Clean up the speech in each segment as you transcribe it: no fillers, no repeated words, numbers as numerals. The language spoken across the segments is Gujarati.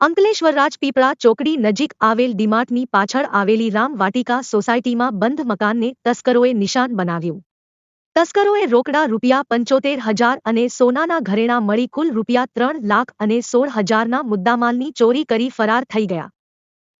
અંકલેશ્વર રાજપીપળા ચોકડી નજીક આવેલ ડીમાર્ટની પાછળ આવેલી રામ વાટિકા સોસાયટીમાં બંધ મકાનને તસ્કરોએ નિશાન બનાવ્યું. તસ્કરોએ રોકડા ₹75,000 અને સોનાના ઘરેણાં મળી કુલ ₹3,16,000ના મુદ્દામાલની ચોરી કરી ફરાર થઈ ગયા.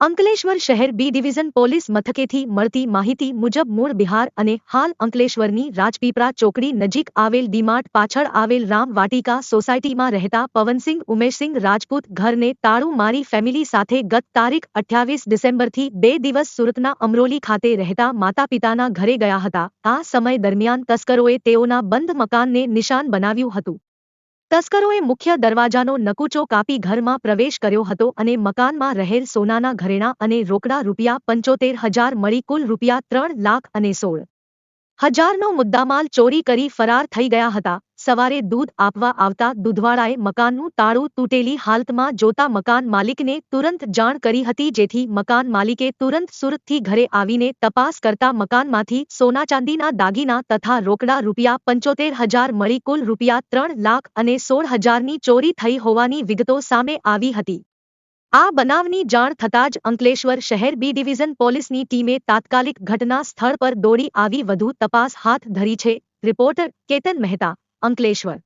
અંકલેશ્વર શહેર બી ડિવિઝન પોલીસ મથકેથી મળતી માહિતી મુજબ મૂળ બિહાર અને હાલ અંકલેશ્વરની રાજપીપળા ચોકડી નજીક આવેલ ડીમાર્ટ પાછળ આવેલ રામ વાટિકા સોસાયટીમાં રહેતા પવનસિંહ ઉમેશસિંહ રાજપૂત ઘરને તાળું મારી ફેમિલી સાથે ગત તારીખ 28 ડિસેમ્બરથી 2 દિવસ સુરતના અમરોલી ખાતે રહેતા માતાપિતાના ઘરે ગયા હતા. આ સમય દરમિયાન તસ્કરોએ તેઓના બંધ મકાનને નિશાન બનાવ્યું હતું. તસ્કરોએ મુખ્ય દરવાજાનો નકુચો કાપી ઘરમાં પ્રવેશ કર્યો હતો અને મકાનમાં રહેલ સોનાના ઘરેણાં અને રોકડા ₹75,000 મળી કુલ ₹3,16,000નો મુદ્દામાલ ચોરી કરી ફરાર થઈ ગયા હતા. સવારે દૂધ આપવા આવતા દૂધવાળાએ મકાનનું તાળું તૂટેલી હાલતમાં જોતા મકાન માલિકને તુરંત જાણ કરી હતી, જેથી મકાન માલિકે તુરંત સુરતથી ઘરે આવીને તપાસ કરતા મકાનમાંથી સોના-ચાંદીના દાગીના તથા રોકડા ₹75,000 મળી કુલ ₹3,16,000ની ચોરી થઈ હોવાની વિગતો સામે આવી હતી. આ બનાવની જાણ થતાં જ અંકલેશ્વર શહેર બી ડિવિઝન પોલીસની ટીમે તાત્કાલિક ઘટના સ્થળ પર દોડી આવી વધુ તપાસ હાથ ધરી છે. રિપોર્ટર કેતન મહેતા, અંકલેશ્વર.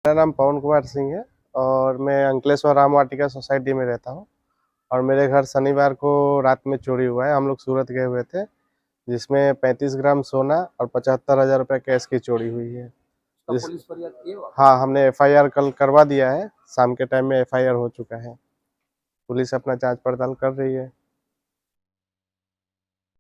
मेरा नाम पवन कुमार सिंह है और मैं अंकलेश्वर राम वाटिका सोसाइटी में रहता हूँ। और मेरे घर शनिवार को रात में चोरी हुआ है। हम लोग सूरत गए हुए थे, जिसमें 35 ग्राम सोना और 75,000 रुपये कैश की चोरी हुई है। पुलिस फरियाद की है? हाँ, हमने FIR कल करवा दिया है। शाम के टाइम में FIR हो चुका है। पुलिस अपना जांच पड़ताल कर रही है।